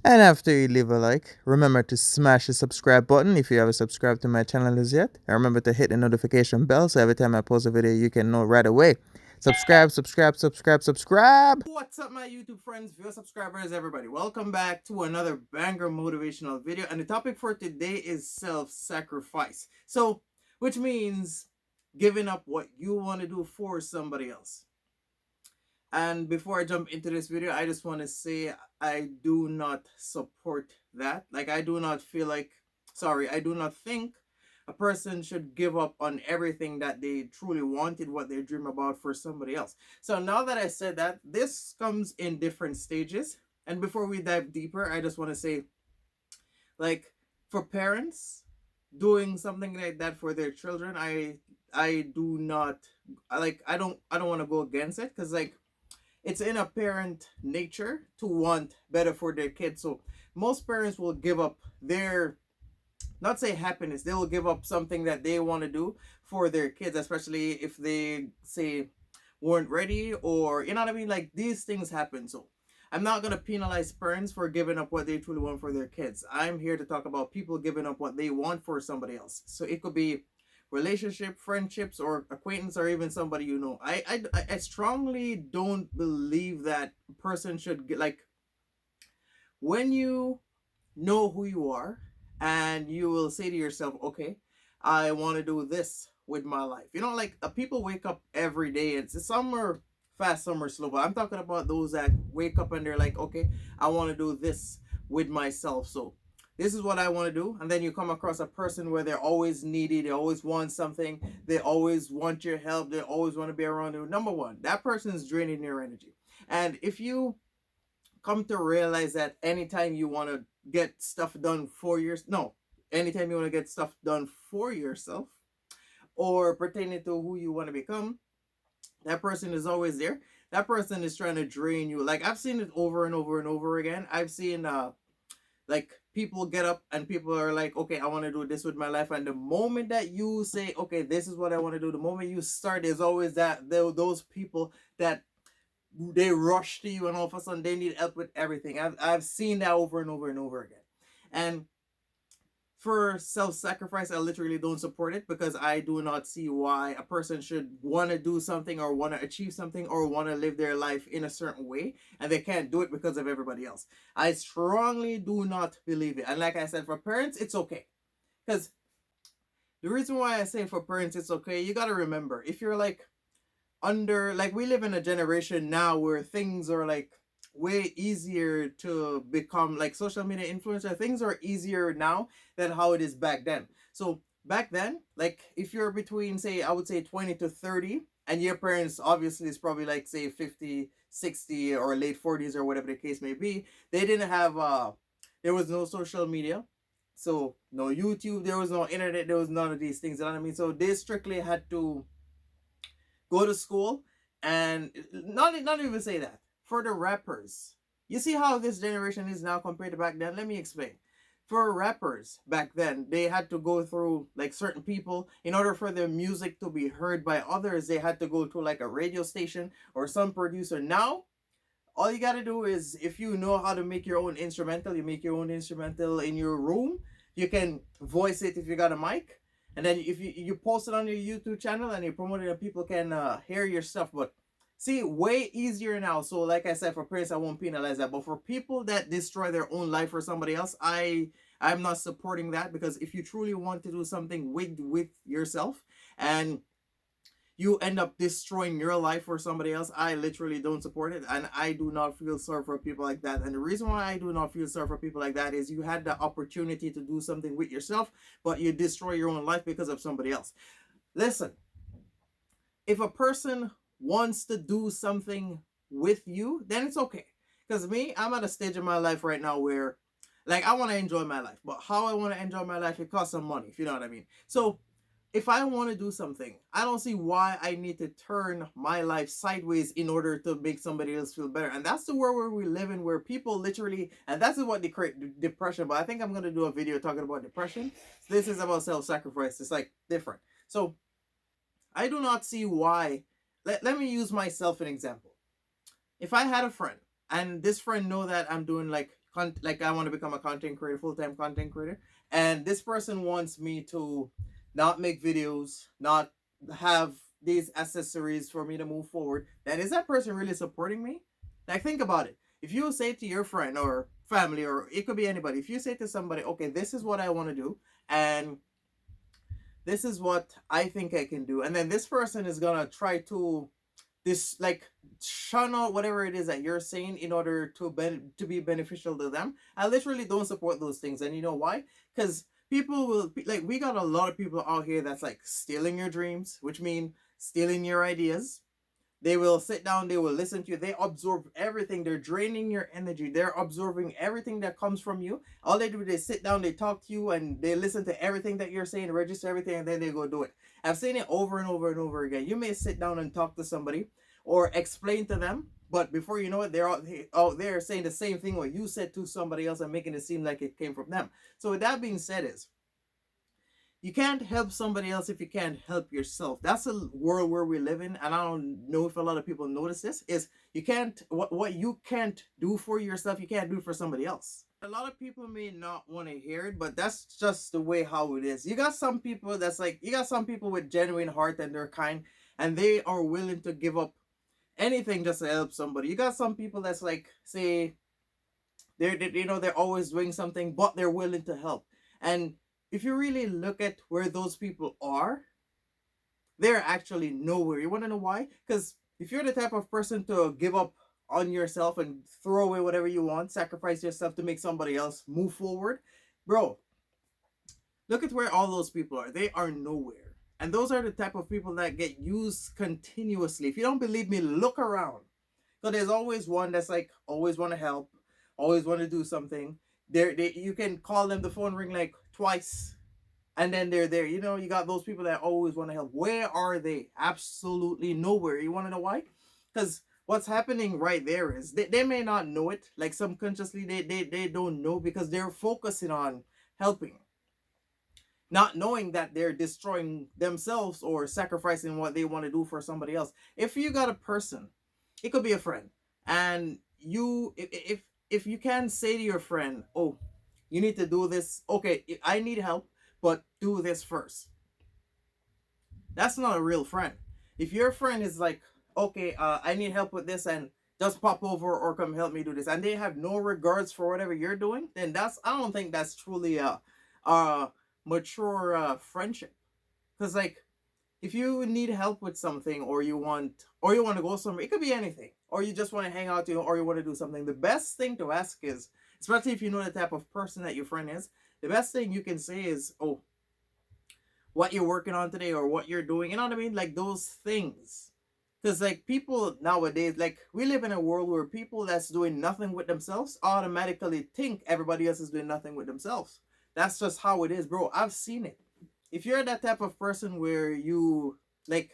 And after you leave a like, remember to smash the subscribe button if you haven't subscribed to my channel as yet. And remember to hit the notification bell so every time I post a video, you can know right away. Subscribe, subscribe, subscribe, subscribe. What's up, my YouTube friends, viewers, subscribers, everybody? Welcome back to another banger motivational video. And the topic for today is self-sacrifice. So, which means giving up what you want to do for somebody else. And before I jump into this video, I just want to say I do not support that. Like, I do not feel like, I do not think a person should give up on everything that they truly wanted, what they dream about for somebody else. So now that I said that, this comes in different stages. And before we dive deeper, I just want to say, like, for parents doing something like that for their children, I do not I don't want to go against it, because like it's in a parent nature to want better for their kids. So most parents will give up their, not say happiness, they will give up something that they want to do for their kids, especially if they say weren't ready, or you know what I mean, like these things happen. So I'm not going to penalize parents for giving up what they truly want for their kids. I'm here to talk about people giving up what they want for somebody else. So it could be relationship, friendships, or acquaintance, or even somebody you know. I strongly don't believe that a person should get, like, when you know who you are and you will say to yourself, okay, I want to do this with my life. You know, like people wake up every day. Some are fast, some are slow, but I'm talking about those that wake up and they're like, okay, I want to do this with myself. So this is what I want to do. And then you come across a person where they're always needy, they always want something, they always want your help, they always want to be around you. Number one, that person is draining your energy. And if you come to realize that anytime you want to get stuff done for anytime you want to get stuff done for yourself or pertaining to who you want to become, that person is always there. That person is trying to drain you. Like I've seen it over and over and over again. I've seen like people get up and people are like, okay, I want to do this with my life, and the moment that you say, okay, this is what I want to do, the moment you start, there's always those people that they rush to you and all of a sudden they need help with everything. I've seen that over and over and over again. And for self-sacrifice, I literally don't support it, because I do not see why a person should want to do something or want to achieve something or want to live their life in a certain way and they can't do it because of everybody else. I strongly do not believe it. And like I said, for parents, it's okay. Because the reason why I say for parents it's okay, you got to remember, if you're like we live in a generation now where things are like way easier to become like social media influencer. Things are easier now than how it is back then. So back then, like if you're between, say, I would say 20 to 30, and your parents obviously is probably like say 50, 60, or late 40s, or whatever the case may be, they didn't have there was no social media. So no YouTube, there was no internet, there was none of these things, you know what I mean? So they strictly had to go to school, and not even say that. For the rappers, you see how this generation is now compared to back then? Let me explain. For rappers back then, they had to go through like certain people in order for their music to be heard by others. They had to go to like a radio station or some producer. Now all you gotta do is, if you know how to make your own instrumental, you make your own instrumental in your room. You can voice it if you got a mic, and then if you post it on your YouTube channel and you promote it, and people can hear your stuff. But see, way easier now. So like I said, for parents, I won't penalize that. But for people that destroy their own life for somebody else, I'm not supporting that, because if you truly want to do something with yourself and you end up destroying your life for somebody else, I literally don't support it, and I do not feel sorry for people like that. And the reason why I do not feel sorry for people like that is you had the opportunity to do something with yourself, but you destroy your own life because of somebody else. Listen, if a person wants to do something with you, then it's okay. Because me, I'm at a stage in my life right now where, like, I want to enjoy my life, but how I want to enjoy my life, it costs some money, if you know what I mean. So if I want to do something, I don't see why I need to turn my life sideways in order to make somebody else feel better. And that's the world where we live in, where people literally, and that's what they create depression. But I think I'm going to do a video talking about depression. So this is about self-sacrifice. It's like different. So I do not see why. Let me use myself an example. If I had a friend and this friend know that I'm doing like like I want to become a content creator, full-time content creator, and this person wants me to not make videos, not have these accessories for me to move forward, then is that person really supporting me? Like, think about it. If you say to your friend or family, or it could be anybody, if you say to somebody, okay, this is what I want to do, and this is what I think I can do, and then this person is gonna try to this like shun out whatever it is that you're saying in order to to be beneficial to them. I literally don't support those things, and you know why? Because people will like, we got a lot of people out here that's like stealing your dreams, which mean stealing your ideas. They will sit down, they will listen to you, they absorb everything, they're draining your energy, they're absorbing everything that comes from you. All they do is they sit down, they talk to you, and they listen to everything that you're saying, register everything, and then they go do it. I've seen it over and over and over again. You may sit down and talk to somebody or explain to them, but before you know it, they're out there saying the same thing what you said to somebody else and making it seem like it came from them. So with that being said, is you can't help somebody else if you can't help yourself. That's a world where we live in, and I don't know if a lot of people notice this. Is you can't what you can't do for yourself, you can't do for somebody else. A lot of people may not want to hear it, but that's just the way how it is. You got some people that's like, you got some people with genuine heart and they're kind, and they are willing to give up anything just to help somebody. You got some people that's like, say, they're always doing something, but they're willing to help. And if you really look at where those people are, they're actually nowhere. You want to know why? Because if you're the type of person to give up on yourself and throw away whatever you want, sacrifice yourself to make somebody else move forward, bro, look at where all those people are. They are nowhere. And those are the type of people that get used continuously. If you don't believe me, look around. So there's always one that's like always want to help, always want to do something. You can call them, the phone ring like twice, and then they're there. You know, you got those people that always want to help. Where are they? Absolutely nowhere. You want to know why? Because what's happening right there is they may not know it. Like subconsciously, they don't know because they're focusing on helping, not knowing that they're destroying themselves or sacrificing what they want to do for somebody else. If you got a person, it could be a friend, and you, if you can say to your friend, oh, you need to do this, okay, I need help, but do this first. That's not a real friend. If your friend is like, okay, I need help with this, and just pop over or come help me do this, and they have no regards for whatever you're doing, then that's, I don't think that's truly a mature friendship. Because like, if you need help with something, or you want to go somewhere, it could be anything, or you just want to hang out, or you want to do something, the best thing to ask is, especially if you know the type of person that your friend is, the best thing you can say is, oh, what you're working on today or what you're doing, you know what I mean, like those things. Because like people nowadays, like we live in a world where people that's doing nothing with themselves automatically think everybody else is doing nothing with themselves. That's just how it is, bro. I've seen it. If you're that type of person where you like,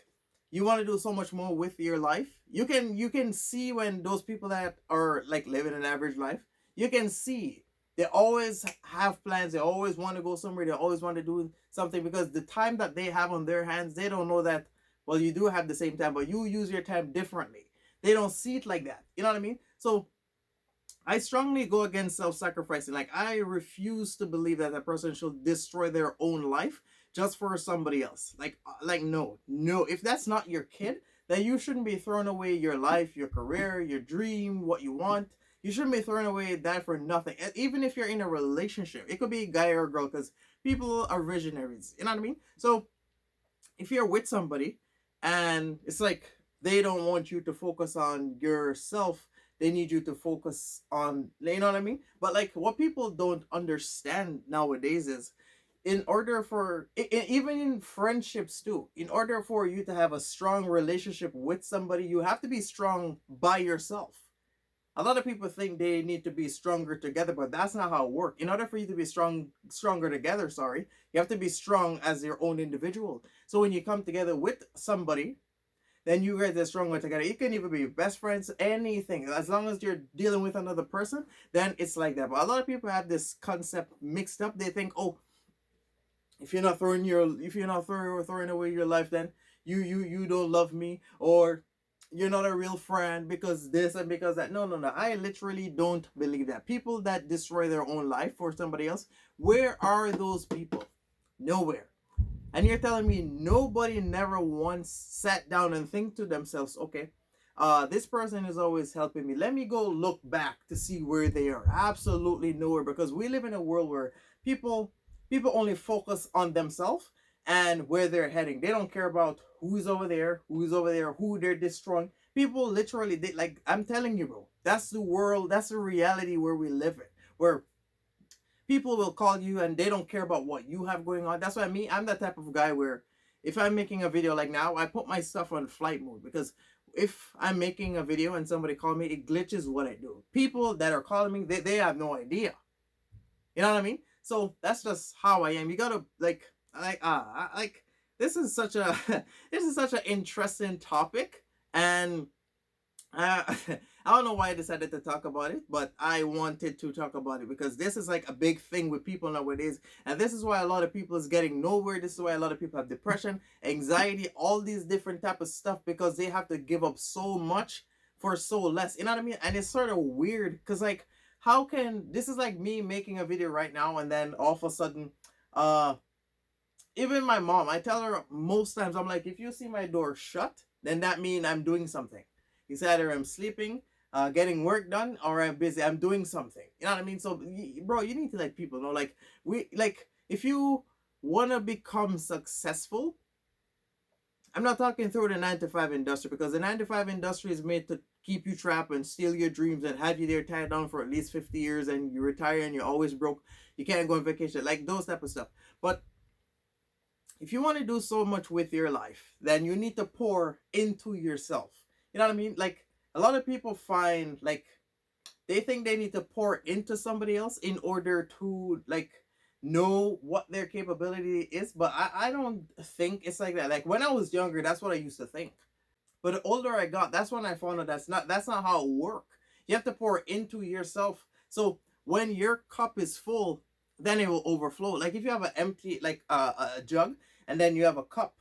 you want to do so much more with your life, you can see when those people that are like living an average life, you can see they always have plans, they always want to go somewhere, they always want to do something, because the time that they have on their hands, they don't know that, well, you do have the same time, but you use your time differently. They don't see it like that, you know what I mean? So I strongly go against self-sacrificing. Like, I refuse to believe that a person should destroy their own life just for somebody else. Like no, no. If that's not your kid, then you shouldn't be throwing away your life, your career, your dream, what you want. You shouldn't be throwing away that for nothing. Even if you're in a relationship, it could be a guy or a girl, because people are visionaries. You know what I mean? So if you're with somebody and it's like they don't want you to focus on yourself, they need you to focus on, you know what I mean? But like, what people don't understand nowadays is, in order for even in friendships too, in order for you to have a strong relationship with somebody, you have to be strong by yourself. A lot of people think they need to be stronger together, but that's not how it works. In order for you to be stronger together, sorry, you have to be strong as your own individual. So when you come together with somebody, then you guys are stronger together. You can even be best friends, anything. As long as you're dealing with another person, then it's like that. But a lot of people have this concept mixed up. They think, oh, if you're not throwing away your life, then you don't love me, or you're not a real friend because this and because that. No, no, no. I literally don't believe that. People that destroy their own life for somebody else, where are those people? Nowhere. And you're telling me nobody never once sat down and think to themselves, okay, this person is always helping me. Let me go look back to see where they are. Absolutely nowhere, because we live in a world where people people only focus on themselves and where they're heading. They don't care about who's over there, who they're destroying. People literally, they, like I'm telling you, bro, that's the world, that's the reality where we live in, where people will call you and they don't care about what you have going on. That's what I mean. I'm that type of guy where if I'm making a video like now, I put my stuff on flight mode, because if I'm making a video and somebody call me, it glitches what I do. People that are calling me, they have no idea. You know what I mean? So that's just how I am. You gotta like this is such a this is such an interesting topic, and I don't know why I decided to talk about it, but I wanted to talk about it because this is like a big thing with people nowadays, and this is why a lot of people is getting nowhere. This is why a lot of people have depression, anxiety, all these different type of stuff, because they have to give up so much for so less. You know what I mean? And it's sort of weird because like, how can this is like me making a video right now, and then all of a sudden, uh, even my mom, I tell her most times, I'm like, if you see my door shut, then that means I'm doing something. It's either I'm sleeping, getting work done, or I'm busy. I'm doing something. You know what I mean? So, bro, you need to let people know. Like if you wanna become successful, I'm not talking through the 9 to 5 industry, because the 9 to 5 industry is made to keep you trapped and steal your dreams and have you there tied down for at least 50 years, and you retire and you're always broke. You can't go on vacation, like those type of stuff. But if you want to do so much with your life, then you need to pour into yourself. You know what I mean? Like a lot of people find like they think they need to pour into somebody else in order to like know what their capability is, but I don't think it's like that. Like when I was younger, that's what I used to think. But the older I got, that's when I found out that's not how it works. You have to pour into yourself. So when your cup is full, then it will overflow. Like if you have an empty like a jug, and then you have a cup,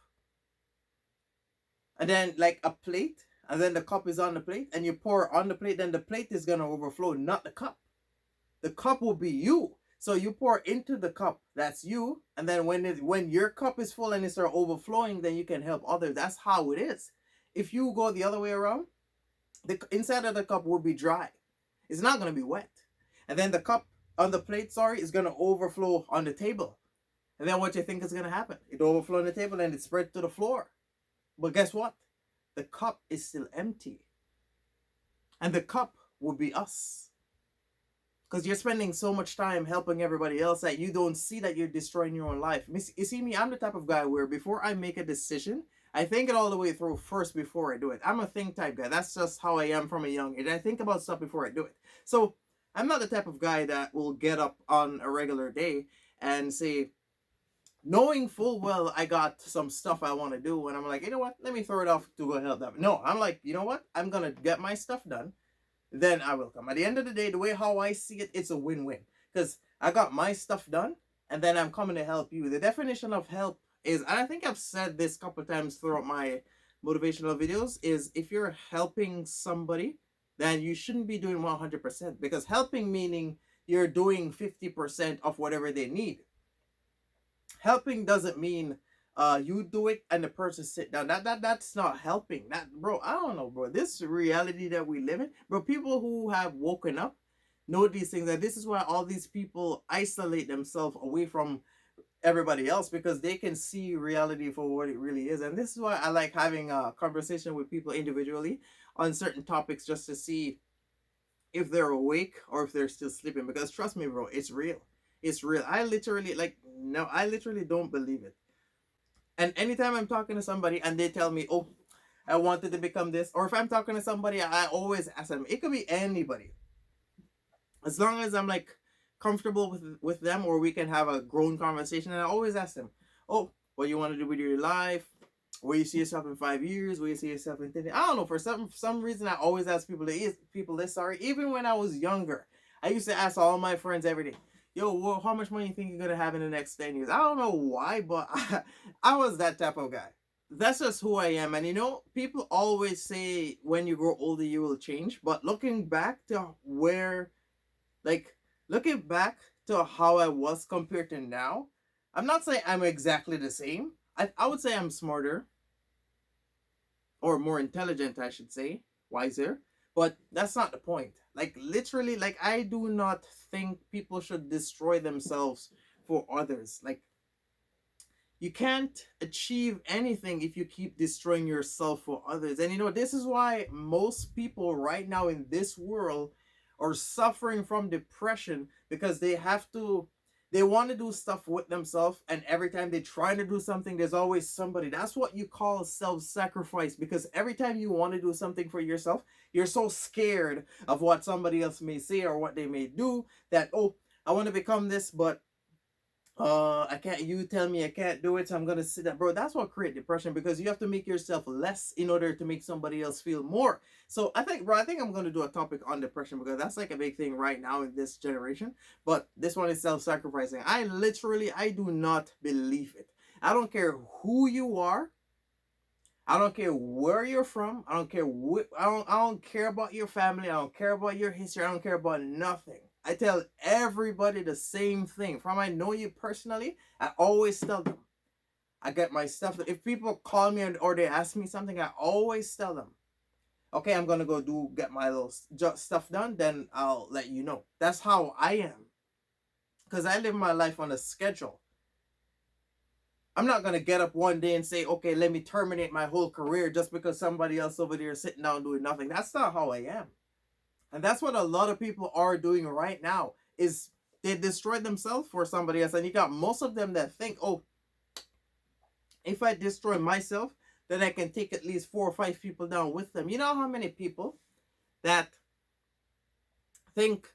and then like a plate, and then the cup is on the plate, and you pour on the plate, then the plate is gonna overflow, not the cup. The cup will be you. So you pour into the cup, that's you, and then when your cup is full and it starts overflowing, then you can help others. That's how it is. If you go the other way around, the inside of the cup will be dry. It's not gonna be wet, and then the cup on the plate, sorry, is gonna overflow on the table. And then what you think is gonna happen? It overflow on the table and it spread to the floor. But guess what? The cup is still empty, and the cup will be us. Because you're spending so much time helping everybody else that you don't see that you're destroying your own life. You see me, I'm the type of guy where before I make a decision, I think it all the way through first before I do it. I'm a think type guy. That's just how I am from a young age. I think about stuff before I do it. So I'm not the type of guy that will get up on a regular day and say, knowing full well I got some stuff I want to do, and I'm like, you know what? Let me throw it off to go help them. No, I'm like, you know what? I'm gonna get my stuff done, then I will come. At the end of the day, the way how I see it, it's a win-win. Because I got my stuff done, and then I'm coming to help you. The definition of help is, and I think I've said this a couple of times throughout my motivational videos, is if you're helping somebody, then you shouldn't be doing 100%. Because helping meaning you're doing 50% of whatever they need. Helping doesn't mean you do it and the person sit down. That's not helping. That, bro, I don't know, bro. This reality that we live in, bro. People who have woken up know these things, and this is why all these people isolate themselves away from everybody else, because they can see reality for what it really is. And this is why I like having a conversation with people individually on certain topics, just to see if they're awake or if they're still sleeping. Because trust me, bro, it's real. It's real. I literally like no, I literally don't believe it. And anytime I'm talking to somebody and they tell me, "Oh, I wanted to become this," or if I'm talking to somebody, I always ask them. It could be anybody, as long as I'm like comfortable with them, or we can have a grown conversation. And I always ask them, "Oh, what you want to do with your life? Where you see yourself in 5 years? Where you see yourself in 10 years?" I don't know. For some reason, I always ask people this. Sorry, even when I was younger, I used to ask all my friends every day, "Yo, well, how much money you think you're gonna have in the next 10 years?" I don't know why, but I was that type of guy. that's just who I am. And people always say when you grow older you will change. But like looking back to how I was compared to now, I'm not saying I'm exactly the same. I would say I'm smarter or more intelligent, I should say, wiser. But that's not the point. Like literally, like I do not think people should destroy themselves for others. Like you can't achieve anything if you keep destroying yourself for others. And this is why most people right now in this world are suffering from depression, because they want to do stuff with themselves, and every time they try to do something there's always somebody. That's what you call self-sacrifice, because every time you want to do something for yourself, you're so scared of what somebody else may say or what they may do, that, oh, I want to become this, but I can't, you tell me I can't do it, so I'm gonna sit down. Bro, that's what create depression, because you have to make yourself less in order to make somebody else feel more. So I think I'm gonna do a topic on depression, because that's like a big thing right now in this generation. But this one is self-sacrificing. I do not believe it. I don't care who you are. I don't care where you're from. I don't care I don't care about your family. I don't care about your history. I don't care about nothing. I tell everybody the same thing. From I know you personally, I always tell them. I get my stuff. If people call me or they ask me something, I always tell them, okay, I'm gonna go get my little stuff done. Then I'll let you know. That's how I am, because I live my life on a schedule. I'm not gonna get up one day and say, okay, let me terminate my whole career just because somebody else over there is sitting down doing nothing. That's not how I am. And that's what a lot of people are doing right now, is they destroy themselves for somebody else. And you got most of them that think, oh, if I destroy myself, then I can take at least 4 or 5 people down with them. You know how many people that think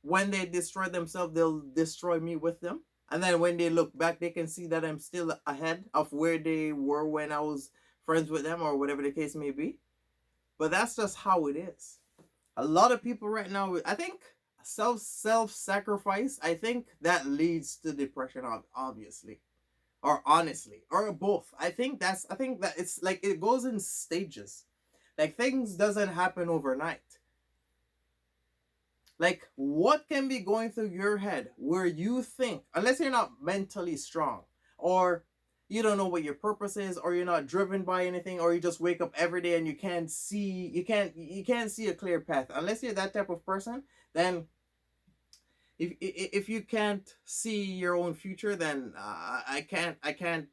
when they destroy themselves, they'll destroy me with them. And then when they look back, they can see that I'm still ahead of where they were when I was friends with them, or whatever the case may be. But that's just how it is. A lot of people right now, I think self sacrifice, I think that leads to depression, obviously, or honestly, or both. I think that it's like it goes in stages. Like things doesn't happen overnight. Like, what can be going through your head where you think, unless you're not mentally strong, or you don't know what your purpose is, or you're not driven by anything, or you just wake up every day and you can't see a clear path. Unless you're that type of person, then if you can't see your own future, then I can't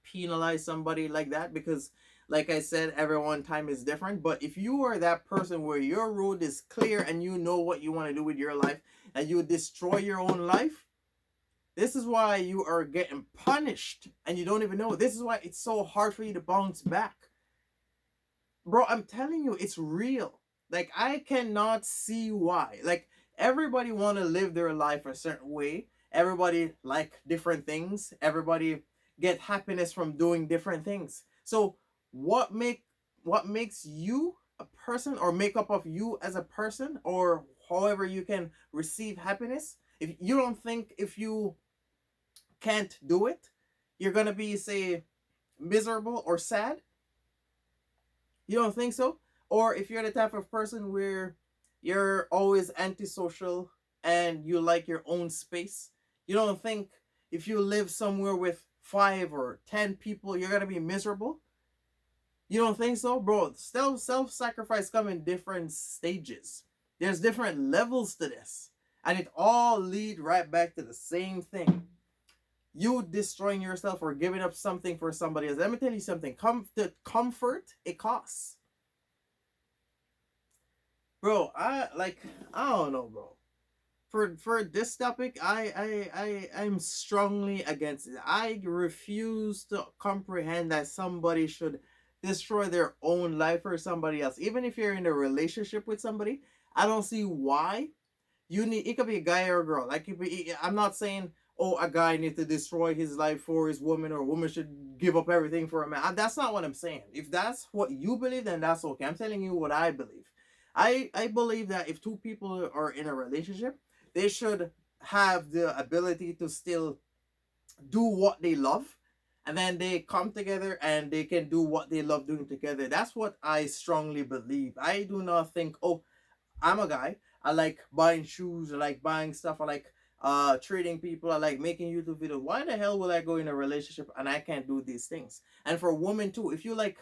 penalize somebody like that, because like I said, everyone time is different. But if you are that person where your road is clear and you know what you want to do with your life, and you destroy your own life, this is why you are getting punished and you don't even know. This is why it's so hard for you to bounce back. Bro, I'm telling you, it's real. Like I cannot see why. Like everybody want to live their life a certain way. Everybody like different things. Everybody get happiness from doing different things. So what make what makes you a person, or make up of you as a person, or however you can receive happiness? If you don't think, if you can't do it, you're going to be, say, miserable or sad. You don't think so? Or if you're the type of person where you're always antisocial and you like your own space, you don't think if you live somewhere with 5 or 10 people, you're gonna be miserable? You don't think so, bro? Self-sacrifice come in different stages. There's different levels to this, and it all lead right back to the same thing: you destroying yourself or giving up something for somebody else. Let me tell you something. Comfort, it costs. Bro, I don't know, bro. For this topic, I'm strongly against it. I refuse to comprehend that somebody should destroy their own life for somebody else. Even if you're in a relationship with somebody, I don't see why you need. It could be a guy or a girl. Like I'm not saying, oh, a guy needs to destroy his life for his woman, or a woman should give up everything for a man. That's not what I'm saying. If that's what you believe, then that's okay. I'm telling you what I believe. I believe that if two people are in a relationship, they should have the ability to still do what they love, and then they come together and they can do what they love doing together. That's what I strongly believe. I do not think, oh, I'm a guy. I like buying shoes. I like buying stuff. I like trading people. I like making YouTube videos. Why the hell will I go in a relationship and I can't do these things? And for women too, if you like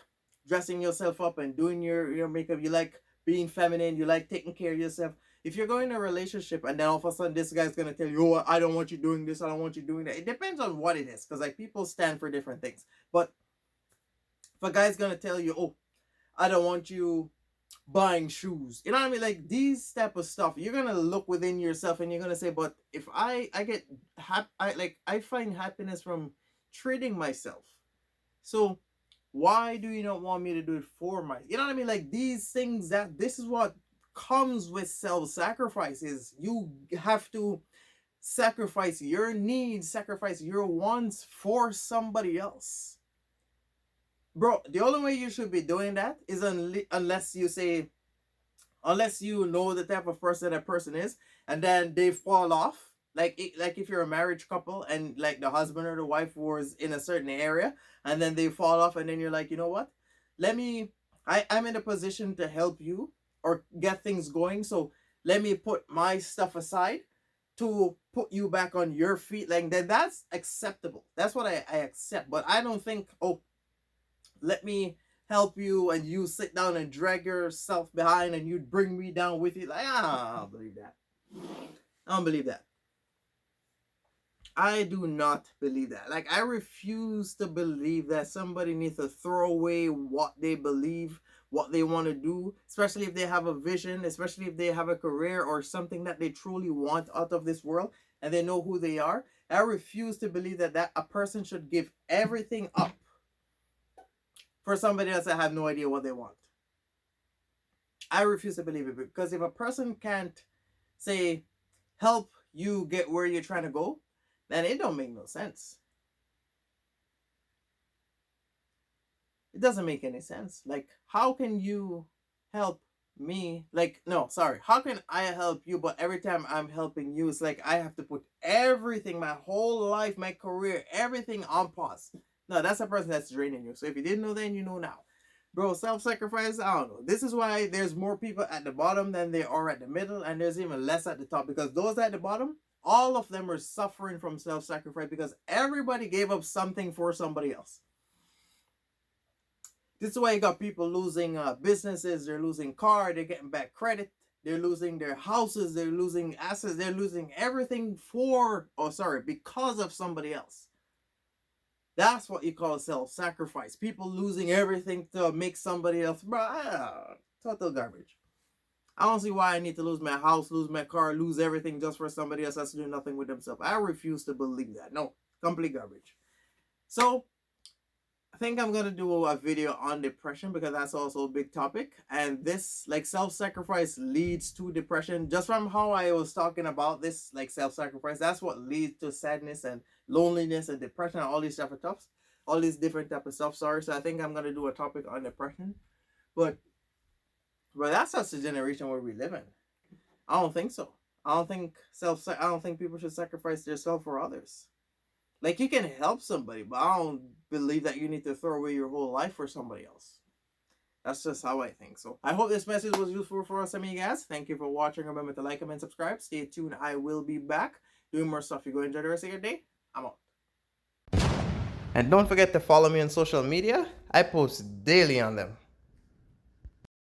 dressing yourself up and doing your makeup, you like being feminine, you like taking care of yourself. If you're going in a relationship and then all of a sudden this guy's gonna tell you, oh, I don't want you doing this, I don't want you doing that. It depends on what it is, because like people stand for different things. But if a guy's gonna tell you, oh, I don't want you buying shoes, you know what I mean, like these type of stuff, you're gonna look within yourself and you're gonna say, but if I get I find happiness from treating myself, so why do you not want me to do it for my, you know what I mean, like these things, that this is what comes with self-sacrifice, is you have to sacrifice your needs, sacrifice your wants for somebody else. Bro, the only way you should be doing that is unless you say, unless you know the type of person that person is, and then they fall off. Like if you're a marriage couple and like the husband or the wife was in a certain area, and then they fall off, and then you're like, you know what? Let me. I'm in a position to help you or get things going. So let me put my stuff aside to put you back on your feet. Like then that's acceptable. That's what I accept. But I don't think, oh, let me help you and you sit down and drag yourself behind and you bring me down with you. Like, I don't believe that. I don't believe that. I do not believe that. Like, I refuse to believe that somebody needs to throw away what they believe, what they want to do, especially if they have a vision, especially if they have a career or something that they truly want out of this world and they know who they are. I refuse to believe that a person should give everything up for somebody else that have no idea what they want. I refuse to believe it, because if a person can't say help you get where you're trying to go, then it don't make no sense. It doesn't make any sense. Like, how can you help me? Like, no, sorry. How can I help you? But every time I'm helping you, it's like I have to put everything, my whole life, my career, everything on pause. No, that's a person that's draining you. So if you didn't know then, you know now. Bro, self-sacrifice, I don't know. This is why there's more people at the bottom than there are at the middle, and there's even less at the top, because those at the bottom, all of them are suffering from self-sacrifice because everybody gave up something for somebody else. This is why you got people losing businesses, they're losing cars, they're getting back credit, they're losing their houses, they're losing assets, they're losing everything because of somebody else. That's what you call self-sacrifice. People losing everything to make somebody else. Bro, total garbage. I don't see why I need to lose my house, lose my car, lose everything just for somebody else that's doing nothing with themselves. I refuse to believe that. No, complete garbage. So, I think I'm going to do a video on depression, because that's also a big topic. And this, like, self-sacrifice leads to depression. Just from how I was talking about this, like, self-sacrifice, that's what leads to sadness and loneliness and depression and all these type of stuff. All these different type of stuff. Sorry. So I think I'm going to do a topic on depression. But that's just the generation where we live in. I don't think so. I don't think people should sacrifice themselves for others. Like, you can help somebody, but I don't believe that you need to throw away your whole life for somebody else. That's just how I think. So I hope this message was useful for us, guys. Thank you for watching. Remember to like, comment, subscribe. Stay tuned. I will be back doing more stuff. You go enjoy the rest of your day. I'm out. And don't forget to follow me on social media. I post daily on them.